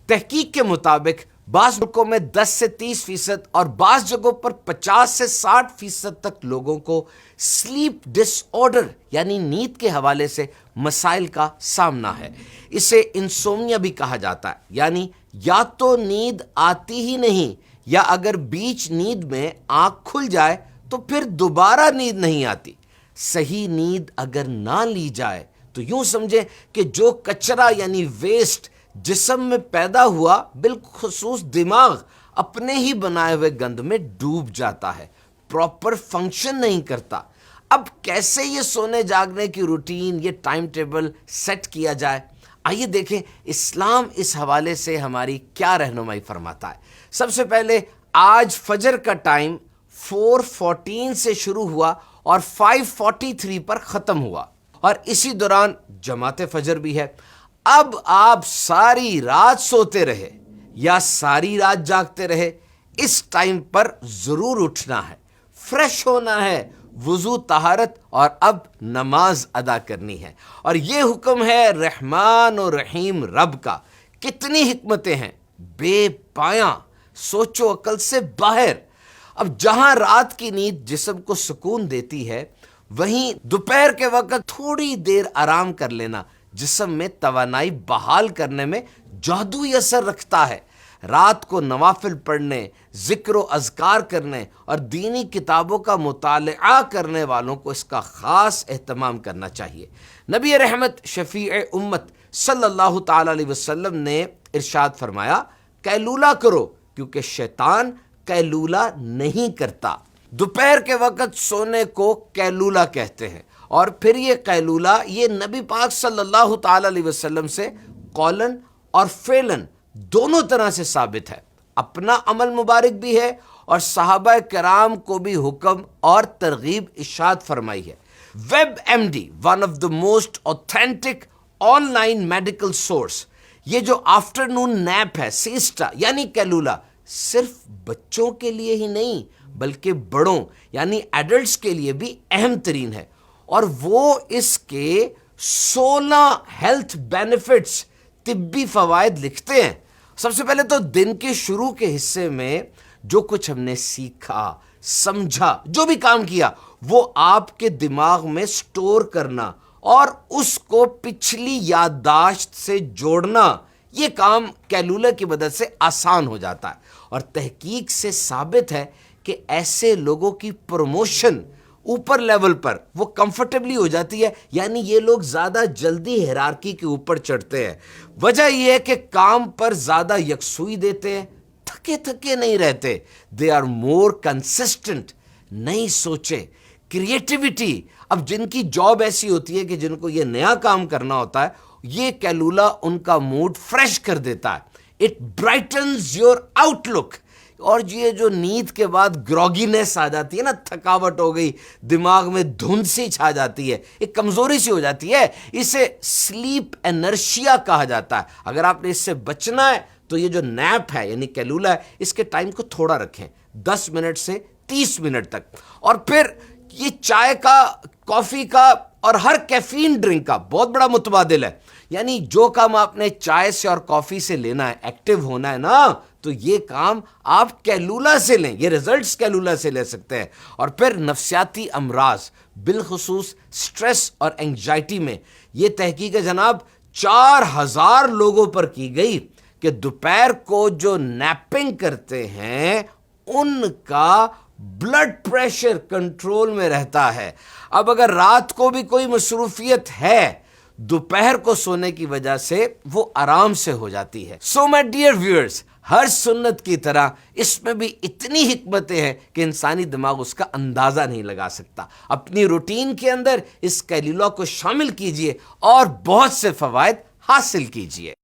تحقیق کے مطابق بعض ملکوں میں 10 سے 30% اور بعض جگہوں پر 50 سے 60% تک لوگوں کو سلیپ ڈس آرڈر یعنی نیند کے حوالے سے مسائل کا سامنا ہے۔ اسے انسومنیا بھی کہا جاتا ہے، یعنی یا تو نیند آتی ہی نہیں، یا اگر بیچ نیند میں آنکھ کھل جائے تو پھر دوبارہ نیند نہیں آتی۔ صحیح نیند اگر نہ لی جائے تو یوں سمجھیں کہ جو کچرا یعنی ویسٹ جسم میں پیدا ہوا بالخصوص دماغ اپنے ہی بنائے ہوئے گند میں ڈوب جاتا ہے، پراپر فنکشن نہیں کرتا۔ اب کیسے یہ سونے جاگنے کی روٹین، یہ ٹائم ٹیبل سیٹ کیا جائے؟ آئیے دیکھیں اسلام اس حوالے سے ہماری کیا رہنمائی فرماتا ہے۔ سب سے پہلے آج فجر کا ٹائم 4:14 سے شروع ہوا اور 5:43 پر ختم ہوا، اور اسی دوران جماعت فجر بھی ہے۔ اب آپ ساری رات سوتے رہے یا ساری رات جاگتے رہے، اس ٹائم پر ضرور اٹھنا ہے، فریش ہونا ہے، وضو طہارت اور اب نماز ادا کرنی ہے۔ اور یہ حکم ہے رحمان و رحیم رب کا۔ کتنی حکمتیں ہیں، بے پایاں، سوچ و عقل سے باہر۔ اب جہاں رات کی نیند جسم کو سکون دیتی ہے، وہیں دوپہر کے وقت تھوڑی دیر آرام کر لینا جسم میں توانائی بحال کرنے میں جادوئی اثر رکھتا ہے۔ رات کو نوافل پڑھنے، ذکر و اذکار کرنے اور دینی کتابوں کا مطالعہ کرنے والوں کو اس کا خاص اہتمام کرنا چاہیے۔ نبی رحمت شفیع امت صلی اللہ تعالی علیہ وسلم نے ارشاد فرمایا، قیلولہ کرو کیونکہ شیطان قیلولہ نہیں کرتا۔ دوپہر کے وقت سونے کو قیلولہ کہتے ہیں، اور پھر یہ قیلولہ یہ نبی پاک صلی اللہ تعالی علیہ وسلم سے قولاً اور فعلاً دونوں طرح سے ثابت ہے۔ اپنا عمل مبارک بھی ہے اور صحابہ کرام کو بھی حکم اور ترغیب ارشاد فرمائی ہے۔ WebMD one of the most authentic online medical source, یہ جو آفٹرنون نیپ ہے، سیسٹا یعنی قیلولہ، صرف بچوں کے لیے ہی نہیں بلکہ بڑوں یعنی ایڈلٹس کے لیے بھی اہم ترین ہے، اور وہ اس کے 16 ہیلتھ بینیفٹس، طبی فوائد لکھتے ہیں۔ سب سے پہلے تو دن کے شروع کے حصے میں جو کچھ ہم نے سیکھا، سمجھا، جو بھی کام کیا، وہ آپ کے دماغ میں سٹور کرنا اور اس کو پچھلی یادداشت سے جوڑنا، یہ کام قیلولہ کی مدد سے آسان ہو جاتا ہے۔ اور تحقیق سے ثابت ہے کہ ایسے لوگوں کی پروموشن اوپر لیول پر وہ کمفرٹیبلی ہو جاتی ہے، یعنی یہ لوگ زیادہ جلدی ہیرارکی کے اوپر چڑھتے ہیں۔ وجہ یہ ہے کہ کام پر زیادہ یکسوئی دیتے ہیں، تھکے تھکے نہیں رہتے، دے آر مور کنسسٹنٹ، نئی سوچیں، کریٹیوٹی۔ اب جن کی جاب ایسی ہوتی ہے کہ جن کو یہ نیا کام کرنا ہوتا ہے، یہ قیلولہ ان کا موڈ فریش کر دیتا ہے۔ اٹ برائٹنز یور آؤٹ لک۔ اور یہ جو نیند کے بعد گروگینس آ جاتی ہے نا، تھکاوٹ ہو گئی، دماغ میں دھند سی چھا جاتی ہے، ایک کمزوری سی ہو جاتی ہے، اسے سلیپ انرشیا کہا جاتا ہے۔ اگر آپ نے اس سے بچنا ہے تو یہ جو نیپ ہے یعنی قیلولہ ہے، اس کے ٹائم کو تھوڑا رکھیں، 10 منٹ سے 30 منٹ تک۔ اور پھر یہ چائے کا، کافی کا اور ہر کیفین ڈرنک کا بہت بڑا متبادل ہے، یعنی جو کام آپ نے چائے سے اور کافی سے لینا ہے، ایکٹیو ہونا ہے نا، تو یہ کام آپ قیلولہ سے لیں، یہ ریزلٹس قیلولہ سے لے سکتے ہیں۔ اور پھر نفسیاتی امراض بالخصوص سٹریس اور انگزائٹی میں یہ تحقیق جناب 4000 لوگوں پر کی گئی کہ دوپہر کو جو نیپنگ کرتے ہیں ان کا بلڈ پریشر کنٹرول میں رہتا ہے۔ اب اگر رات کو بھی کوئی مصروفیت ہے، دوپہر کو سونے کی وجہ سے وہ آرام سے ہو جاتی ہے۔ سو مائی ڈیئر ویورز، ہر سنت کی طرح اس میں بھی اتنی حکمتیں ہیں کہ انسانی دماغ اس کا اندازہ نہیں لگا سکتا۔ اپنی روٹین کے اندر اس قیلولہ کو شامل کیجئے اور بہت سے فوائد حاصل کیجئے۔